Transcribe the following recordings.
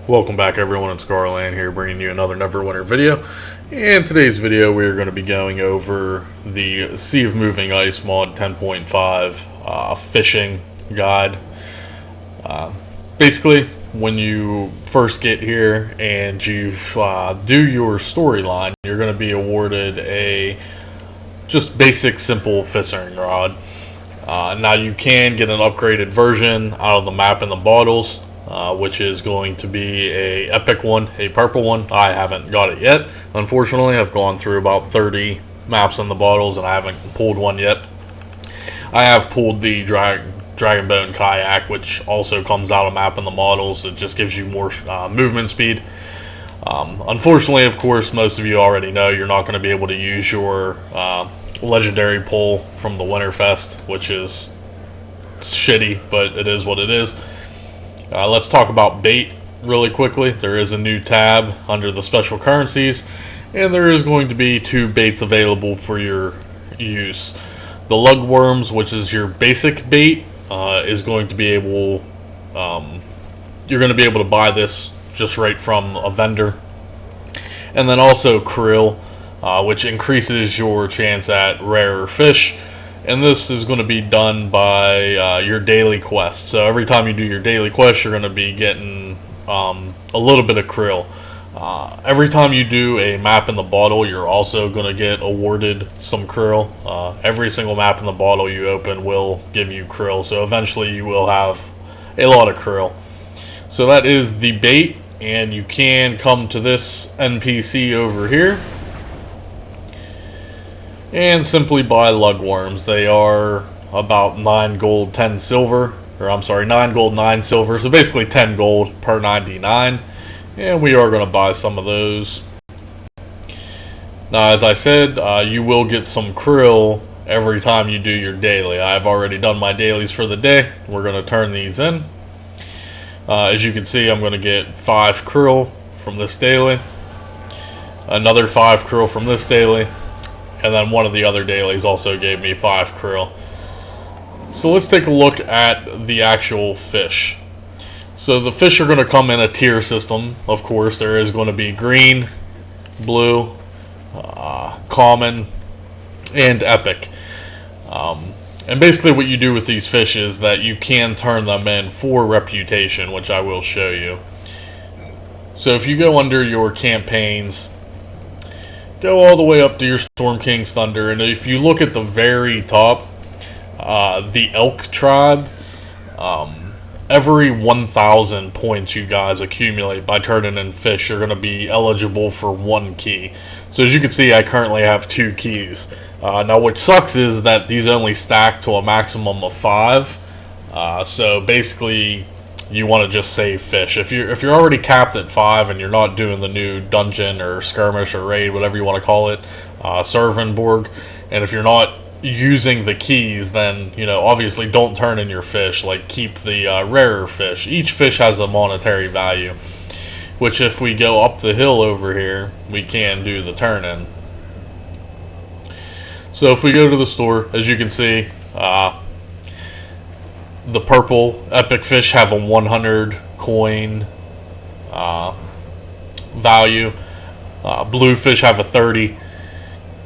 Welcome back everyone, it's Garland here bringing you another Neverwinter video. In today's video we are going to be going over the Sea of Moving Ice mod 10.5 fishing guide. Basically, when you first get here and you do your storyline, you're going to be awarded a just basic simple fishing rod. Now you can get an upgraded version out of the map in the bottles, which is going to be a epic one, a purple one. I haven't got it yet, unfortunately. I've gone through about 30 maps in the bottles and I haven't pulled one yet. I have pulled the Dragon Boat Kayak, which also comes out of map in the models. It just gives you more movement speed. Unfortunately, of course, most of you already know you're not going to be able to use your legendary pole from the Winterfest, which is shitty, but it is what it is. Let's talk about bait really quickly. There is a new tab under the special currencies, and there is going to be 2 baits available for your use. The lugworms, which is your basic bait, is going to be able, you're going to be able to buy this just right from a vendor. And then also krill, which increases your chance at rarer fish. And this is going to be done by your daily quest. So every time you do your daily quest, you're going to be getting a little bit of krill. Every time you do a map in the bottle, you're also going to get awarded some krill. Every single map in the bottle you open will give you krill. So eventually you will have a lot of krill. So that is the bait. And you can come to this NPC over here and simply buy lugworms. They are about 9 gold, 10 silver, or I'm sorry, 9 gold, 9 silver, so basically 10 gold per 99, and we are going to buy some of those. Now, as I said, you will get some krill every time you do your daily. I've already done my dailies for the day. We're going to turn these in. As you can see, I'm going to get 5 krill from this daily, another 5 krill from this daily, and then one of the other dailies also gave me 5 krill. So let's take a look at the actual fish. So the fish are going to come in a tier system. Of course, there is going to be green, blue, common, and epic. And basically what you do with these fish is that you can turn them in for reputation, which I will show you. So if you go under your campaigns, go all the way up to your Storm King's Thunder, and if you look at the very top, the Elk Tribe, every 1,000 points you guys accumulate by turning in fish, you're going to be eligible for 1 key. So as you can see, I currently have 2 keys. Now what sucks is that these only stack to a maximum of 5. So basically you want to just save fish. If you're already capped at 5 and you're not doing the new dungeon or skirmish or raid, whatever you want to call it, Servanborg, and if you're not using the keys, then obviously don't turn in your fish. Like, keep the rarer fish. Each fish has a monetary value, which if we go up the hill over here, we can do the turn in. So if we go to the store, as you can see, the purple epic fish have a 100 coin value. Blue fish have a 30.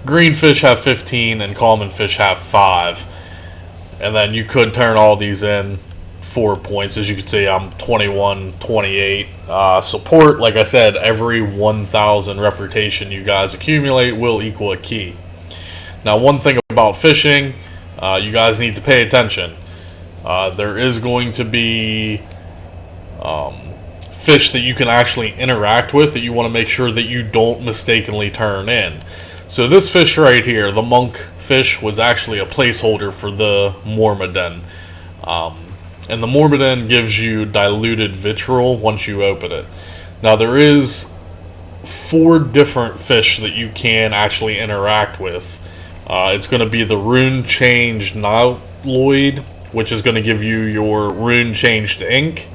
Green fish have 15, and common fish have 5. And then you could turn all these in 4 points. As you can see, I'm 21, 28. Support, like I said, every 1,000 reputation you guys accumulate will equal a key. Now, one thing about fishing, you guys need to pay attention. There is going to be fish that you can actually interact with that you want to make sure that you don't mistakenly turn in. So this fish right here, the monk fish, was actually a placeholder for the Myrmidon. And the Myrmidon gives you diluted vitriol once you open it. Now there is 4 different fish that you can actually interact with. It's going to be the Rune Changed Niloid, which is going to give you your Rune Changed ink.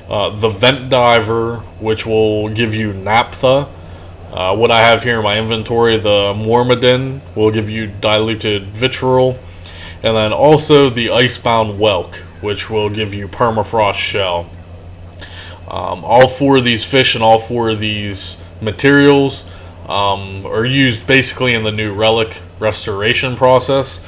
The Vent Diver, which will give you naphtha. What I have here in my inventory, the Myrmidon, will give you diluted vitriol. And then also the Icebound Whelk, which will give you permafrost shell. All 4 of these fish and all 4 of these materials are used basically in the new relic restoration process.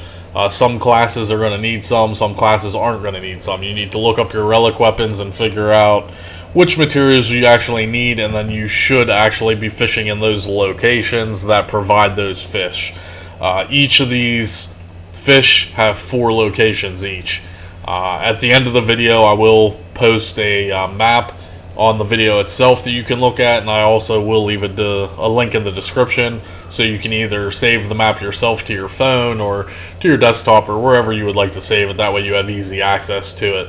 Some classes are going to need some classes aren't going to need some. You need to look up your relic weapons and figure out which materials you actually need, and then you should actually be fishing in those locations that provide those fish. Each of these fish have 4 locations each. At the end of the video, I will post a map on the video itself that you can look at, and I also will leave a link in the description so you can either save the map yourself to your phone or to your desktop or wherever you would like to save it. That way you have easy access to it.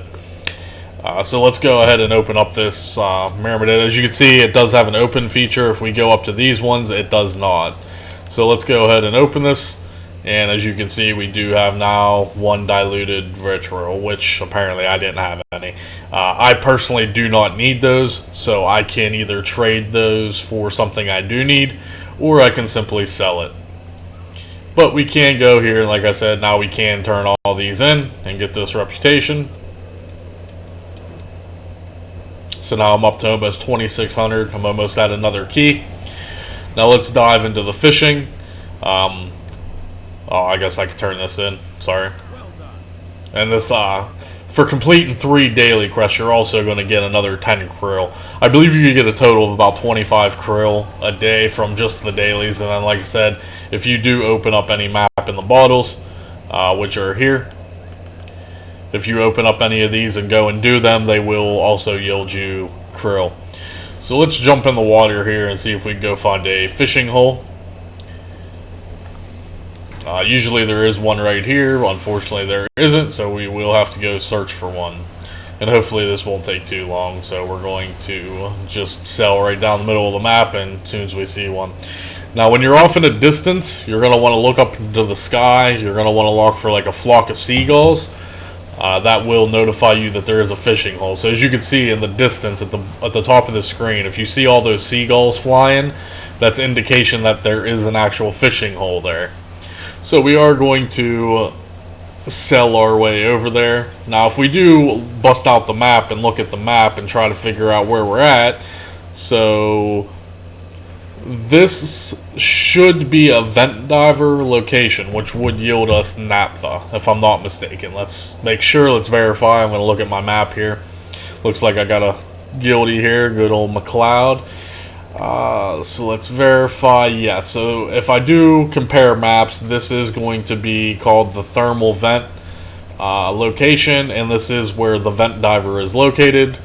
So let's go ahead and open up this Myrmidid. As you can see, it does have an open feature. If we go up to these ones, it does not. So let's go ahead and open this. And as you can see, we do have now 1 diluted vitriol, which apparently I didn't have any. I personally do not need those, so I can either trade those for something I do need, or I can simply sell it. But we can go here, and like I said, now we can turn all these in and get this reputation. So now I'm up to almost 2,600. I'm almost at another key. Now let's dive into the fishing. Oh, I guess I could turn this in. Sorry. And this, for completing 3 daily quests, you're also going to get another 10 krill. I believe you get a total of about 25 krill a day from just the dailies. And then, like I said, if you do open up any map in the bottles, which are here, if you open up any of these and go and do them, they will also yield you krill. So let's jump in the water here and see if we can go find a fishing hole. Usually there is one right here. Unfortunately there isn't, so we will have to go search for one. And hopefully this won't take too long, so we're going to just sail right down the middle of the map and as soon as we see one. Now when you're off in a distance, you're going to want to look up into the sky. You're going to want to look for like a flock of seagulls. That will notify you that there is a fishing hole. So as you can see in the distance at the top of the screen, if you see all those seagulls flying, that's indication that there is an actual fishing hole there. So we are going to sell our way over there. Now if we do bust out the map and look at the map and try to figure out where we're at, so this should be a vent diver location, which would yield us naphtha, if I'm not mistaken. Let's make sure, let's verify. I'm going to look at my map here. Looks like I got a guilty here, good old McLeod. So let's verify. Yeah, so if I do compare maps, this is going to be called the thermal vent location, and this is where the vent diver is located,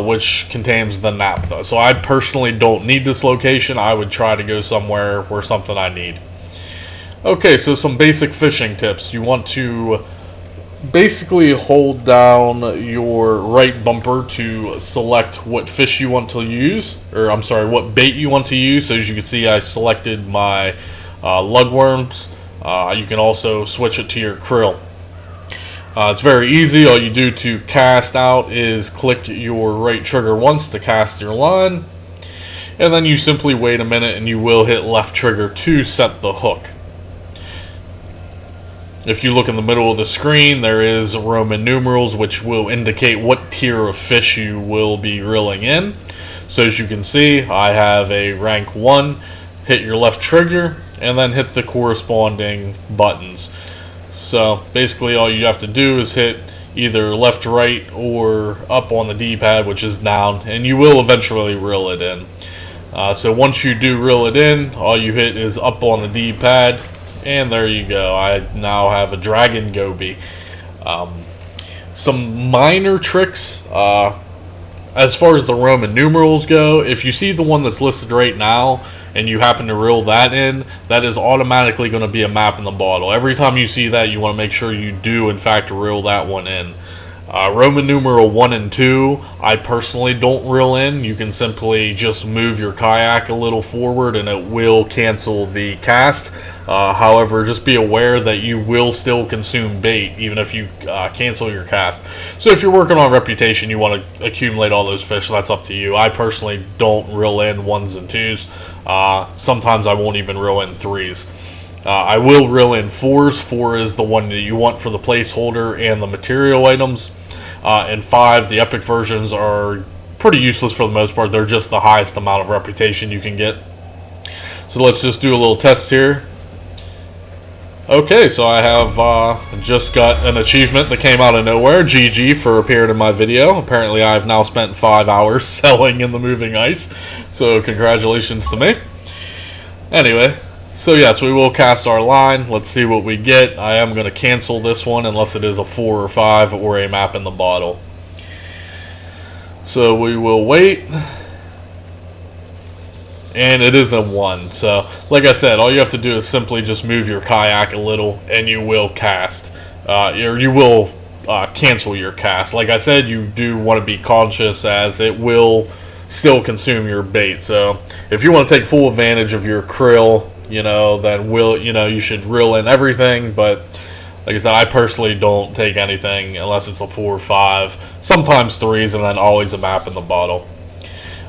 which contains the naphtha. So I personally don't need this location. I would try to go somewhere where something I need. Okay, so some basic fishing tips. You want to basically hold down your right bumper to select what fish you want to use, or I'm sorry, what bait you want to use. So as you can see, I selected my lugworms. You can also switch it to your krill. It's very easy. All you do to cast out is click your right trigger once to cast your line, and then you simply wait a minute and you will hit left trigger to set the hook. If you look in the middle of the screen, there is Roman numerals, which will indicate what tier of fish you will be reeling in. So as you can see, I have a rank 1. Hit your left trigger, and then hit the corresponding buttons. So basically all you have to do is hit either left, right, or up on the D-pad, which is down, and you will eventually reel it in. So once you do reel it in, all you hit is up on the D-pad, and there you go. I now have a dragon goby. Some minor tricks as far as the Roman numerals go. If you see the one that's listed right now and you happen to reel that in, that is automatically going to be a map in the bottle. Every time you see that, you want to make sure you do in fact reel that one in. Roman numeral 1 and 2, I personally don't reel in. You can simply just move your kayak a little forward and it will cancel the cast. However, just be aware that you will still consume bait even if you cancel your cast. So if you're working on reputation, you want to accumulate all those fish, that's up to you. I personally don't reel in 1s and 2s. Sometimes I won't even reel in 3s. I will reel in 4s. 4 is the one that you want for the placeholder and the material items. And 5, the epic versions, are pretty useless for the most part. They're just the highest amount of reputation you can get. So let's just do a little test here. Okay, so I have just got an achievement that came out of nowhere. GG for appearing in my video. Apparently I've now spent 5 hours selling in the moving ice. So congratulations to me. Anyway, so yes, we will cast our line. Let's see what we get. I am going to cancel this one unless it is a 4 or 5 or a map in the bottle. So we will wait. And it is a 1. So, like I said, all you have to do is simply just move your kayak a little, and you will cast. Or you will cancel your cast. Like I said, you do want to be cautious, as it will still consume your bait. So, if you want to take full advantage of your krill, then you should reel in everything. But like I said, I personally don't take anything unless it's a 4 or 5. Sometimes 3s, and then always a map in the bottle.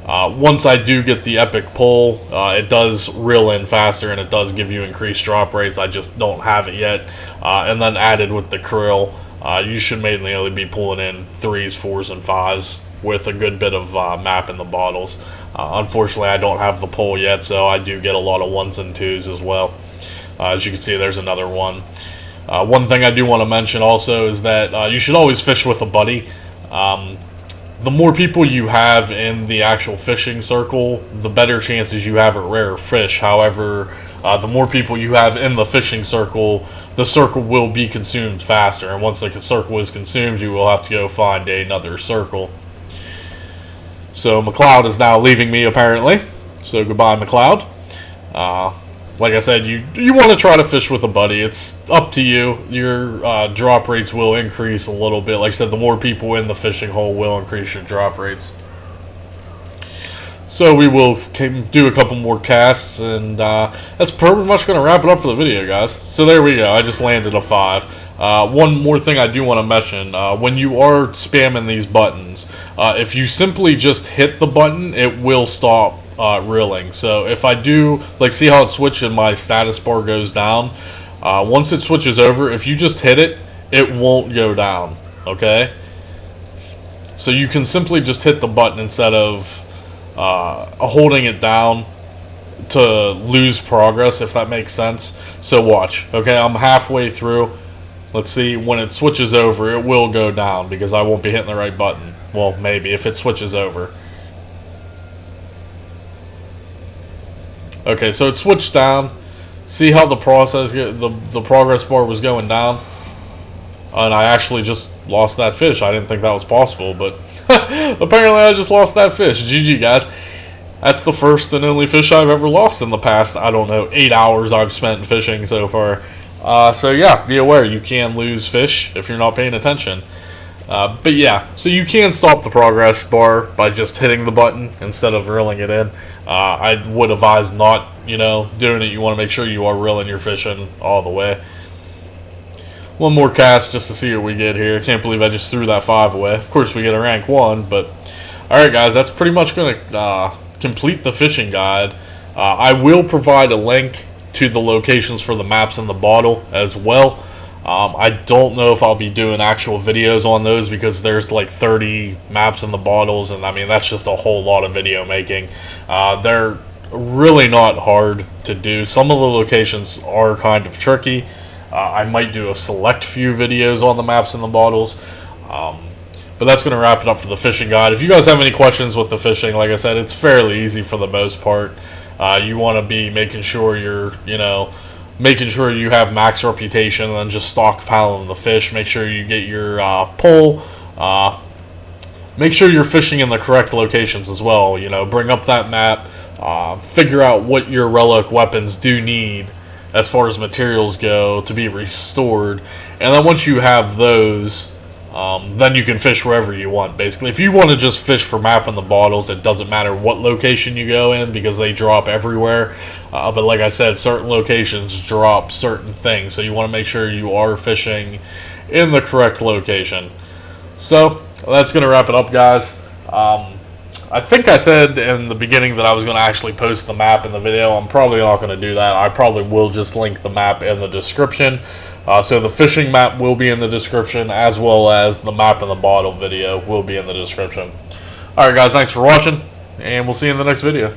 Once I do get the epic pull, it does reel in faster, and it does give you increased drop rates. I just don't have it yet. And then added with the krill, you should mainly only be pulling in 3s, 4s, and 5s with a good bit of map in the bottles. Unfortunately, I don't have the pull yet, so I do get a lot of 1s and 2s as well. As you can see, there's another one. One thing I do want to mention also is that you should always fish with a buddy. The more people you have in the actual fishing circle, the better chances you have at rare fish. However, the more people you have in the fishing circle, the circle will be consumed faster. And once the circle is consumed, you will have to go find another circle. So McLeod is now leaving me, apparently. So goodbye, McLeod. Like I said, you want to try to fish with a buddy. It's up to you. Your drop rates will increase a little bit. Like I said, the more people in the fishing hole will increase your drop rates. So we will do a couple more casts, and that's pretty much going to wrap it up for the video, guys. So there we go. I just landed a 5. One more thing I do want to mention. When you are spamming these buttons, if you simply just hit the button, it will stop reeling. So if I do, see how it switched and my status bar goes down, once it switches over, if you just hit it, it won't go down. Okay, so you can simply just hit the button instead of holding it down to lose progress, if that makes sense. So watch. Okay, I'm halfway through. Let's see, when it switches over, it will go down because I won't be hitting the right button. Well, maybe if it switches over. Okay, so it switched down. See how the progress bar was going down? And I actually just lost that fish. I didn't think that was possible, but apparently I just lost that fish. GG, guys. That's the first and only fish I've ever lost in the past, I don't know, 8 hours I've spent fishing so far. So yeah, be aware, you can lose fish if you're not paying attention. But yeah, so you can stop the progress bar by just hitting the button instead of reeling it in. I would advise not, doing it. You want to make sure you are reeling your fish in all the way. One more cast just to see what we get here. Can't believe I just threw that 5 away. Of course, we get a rank 1, but alright guys, that's pretty much going to complete the fishing guide. I will provide a link to the locations for the maps in the bottle as well. I don't know if I'll be doing actual videos on those because there's 30 maps in the bottles, and I mean that's just a whole lot of video making. They're really not hard to do. Some of the locations are kind of tricky. I might do a select few videos on the maps in the bottles, but that's going to wrap it up for the fishing guide. If you guys have any questions with the fishing, like I said, it's fairly easy for the most part. You want to be making sure you're, making sure you have max reputation, and then just stockpiling the fish. Make sure you get your pull. Make sure you're fishing in the correct locations as well. Bring up that map. Figure out what your relic weapons do need as far as materials go to be restored. And then once you have those, then you can fish wherever you want, basically. If you want to just fish for map in the bottles, it doesn't matter what location you go in because they drop everywhere. But like I said, certain locations drop certain things, so you want to make sure you are fishing in the correct location. So that's going to wrap it up, guys. I think I said in the beginning that I was going to actually post the map in the video. I'm probably not going to do that. I probably will just link the map in the description. So the fishing map will be in the description, as well as the map in the bottle video will be in the description. Alright guys, thanks for watching, and we'll see you in the next video.